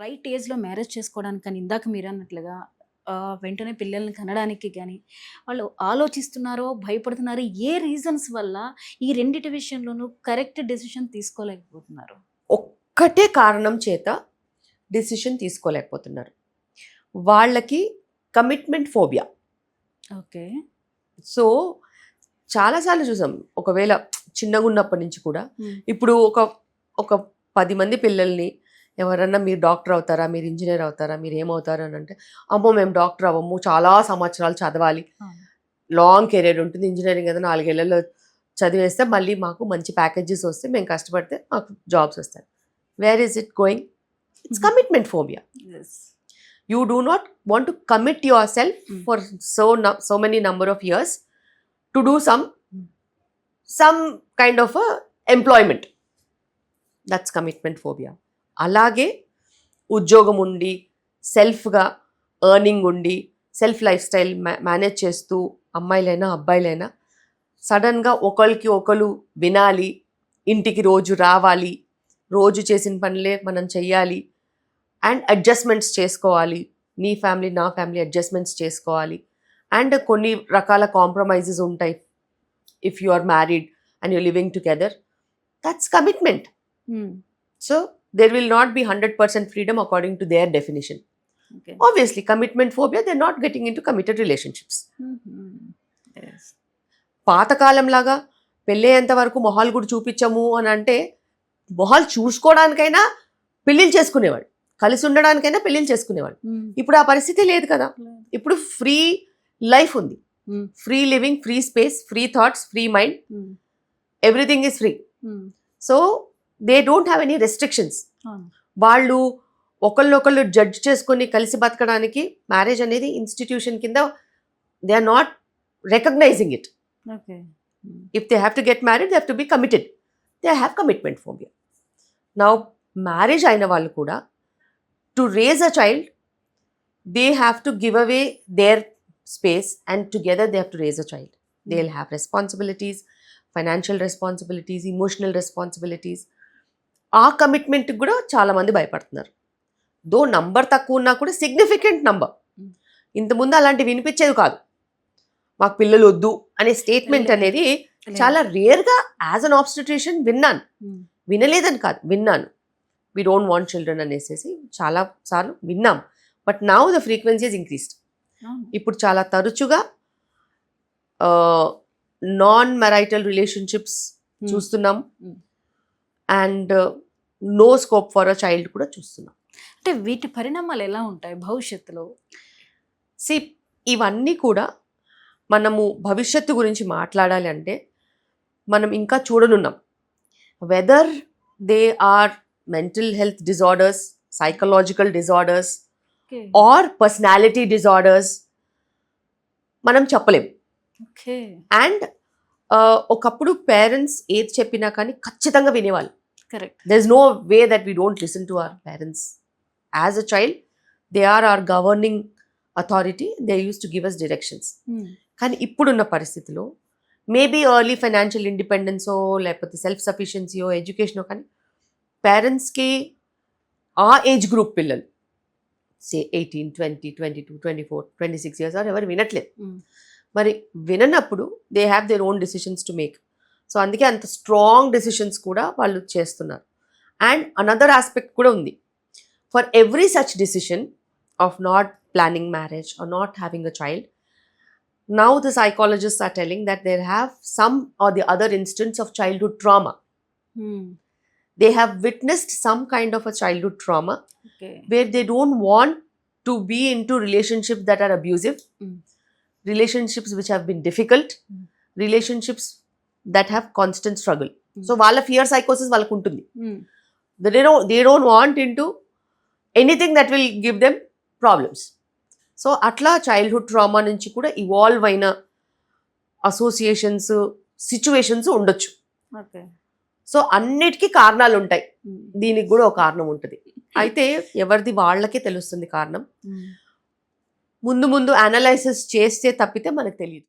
Right ఏజ్‌లో marriage చేసుకోవడానికని ఇందాక మీరన్నట్లుగా వెంటనే పిల్లల్ని కనడానికి గాని, వాళ్ళు ఆలోచిస్తున్నారో, భయపడుతున్నారో ఏ రీజన్స్ వల్ల ఈ రెండిటి విషయంలోనూ కరెక్ట్ డెసిషన్ తీసుకోలేకపోతున్నారు? ఒక్కటే కారణం చేత డెసిషన్ తీసుకోలేకపోతున్నారు. వాళ్ళకి కమిట్మెంట్ ఫోబియా. ఓకే. సో, చాలా సార్లు చూసాం. ఒకవేళ చిన్నగున్నప్పటి నుంచి కూడా ఇప్పుడు ఒక 10 మంది పిల్లల్ని ఎవరన్నా మీరు డాక్టర్ అవుతారా, మీరు ఇంజినీర్ అవుతారా, మీరు ఏమవుతారు అని అంటే, అమ్మో మేము డాక్టర్ అవ్వము, చాలా సంవత్సరాలు చదవాలి, లాంగ్ కెరీర్ ఉంటుంది, ఇంజనీరింగ్ ఏదో 4 ఏళ్లలో చదివేస్తే మళ్ళీ మాకు మంచి ప్యాకేజెస్ వస్తే మేము కష్టపడితే మాకు జాబ్స్ వస్తాయి. Where is it going? It's commitment phobia. You do not want to commit yourself for so many number of years to do some kind of a employment. That's commitment phobia. అలాగే ఉద్యోగం ఉండి సెల్ఫ్గా earning ఉండి self life style manage చేస్తూ అమ్మాయిలైనా అబ్బాయిలైనా సడన్గా ఒకరికి ఒకరు వినాలి, ఇంటికి రోజు రావాలి, రోజు చేసిన పనులే మనం చెయ్యాలి అండ్ అడ్జస్ట్మెంట్స్ చేసుకోవాలి, నీ ఫ్యామిలీ నా ఫ్యామిలీ అడ్జస్ట్మెంట్స్ చేసుకోవాలి అండ్ కొన్ని రకాల కాంప్రమైజెస్ ఉంటాయి. If you are married and you living together, that's commitment. So there will not be 100% freedom according to their definition. Okay. Obviously, commitment phobia, they're not getting into committed relationships. Yes. పాతకాలం లాగా పెళ్ళయ్యేంత వరకు మొహాలు కూడా చూపించము అని అంటే, మొహాలు చూసుకోవడానికైనా పెళ్ళిళ్ళు చేసుకునేవాడు, కలిసి ఉండడానికైనా పెళ్ళిళ్ళు చేసుకునేవాడు. ఇప్పుడు ఆ పరిస్థితి లేదు కదా. ఇప్పుడు ఫ్రీ లైఫ్ ఉంది, free living, free space, free thoughts, free mind, everything is free. So they don't have any restrictions. వాళ్ళు ఒకళ్ళొకళ్ళు జడ్జ్ చేసుకొని కలిసి బతకడానికి మ్యారేజ్ అనేది ఇన్స్టిట్యూషన్ కింద they are not recognizing it. If they have to get married, they have to be committed. They have commitment phobia. Now marriage అయిన వాళ్ళు కూడా to raise a child, they have to give away their space and together they have to raise a child. They will have responsibilities, financial responsibilities, emotional responsibilities. ఆ కమిట్మెంట్కి కూడా చాలామంది భయపడుతున్నారు. దో number తక్కువ ఉన్నా కూడా సిగ్నిఫికెంట్ నంబర్. ఇంతకుముందు అలాంటివి వినిపించేది కాదు. మాకు పిల్లలు వద్దు అనే స్టేట్మెంట్ అనేది చాలా రేర్గా యాజ్ అన్ ఆబ్స్టిట్యూషన్ విన్నాను. వినలేదని కాదు, విన్నాను. వీ డోంట్ వాంట్ చిల్డ్రన్ అనేసి చాలా సార్లు విన్నాం. But now the frequency is increased. ఇప్పుడు చాలా తరచుగా నాన్ మ్యారైటల్ రిలేషన్షిప్స్ చూస్తున్నాం and no scope for a child కూడా చూస్తున్నాం. అంటే వీటి పరిణామాలు ఎలా ఉంటాయి భవిష్యత్తులో? ఇవన్నీ కూడా మనము భవిష్యత్తు గురించి మాట్లాడాలి అంటే మనం ఇంకా చూడనున్నాం. Whether they are mental health disorders, psychological disorders or personality disorders మనం చెప్పలేం. అండ్ ఒకప్పుడు పేరెంట్స్ ఏది చెప్పినా కానీ ఖచ్చితంగా వినేవాళ్ళు. Correct. There's no way that we don't listen to our parents. As a child, they are our governing authority. They used to give us directions. కానీ ఇప్పుడున్న పరిస్థితిలో మేబీ ఎర్లీ ఫైనాన్షియల్ ఇండిపెండెన్సో లేకపోతే సెల్ఫ్ సఫిషియన్సీయో ఎడ్యుకేషనో కానీ పేరెంట్స్కి ఆ ఏజ్ గ్రూప్ పిల్లలు సే 18, 20, 22, 24, 26 years ఎవరు వినట్లేదు. మరి విననప్పుడు they have their own decisions to make. So అందుకే అంత స్ట్రాంగ్ డెసిషన్స్ కూడా వాళ్ళు చేస్తున్నారు. అండ్ అనదర్ ఆస్పెక్ట్ కూడా ఉంది. For every such decision of not planning marriage or not having a child, now the psychologists are telling that there have some or the other instance of childhood trauma. They have witnessed some kind of a childhood trauma where they don't want to be into relationships that are abusive, relationships which have been difficult, relationships that have constant struggle. So వాళ్ళ fear సైకోసిస్ వాళ్ళకు ఉంటుంది. They don't want into anything that will give them problems. So అట్లా childhood trauma నుంచి కూడా evolve అయిన associations, situations ఉండొచ్చు. So అన్నిటికీ కారణాలు ఉంటాయి, దీనికి కూడా ఒక కారణం ఉంటుంది. అయితే ఎవరిది వాళ్ళకే తెలుస్తుంది కారణం. ముందు అనలైసిస్ చేస్తే తప్పితే మనకు తెలియదు.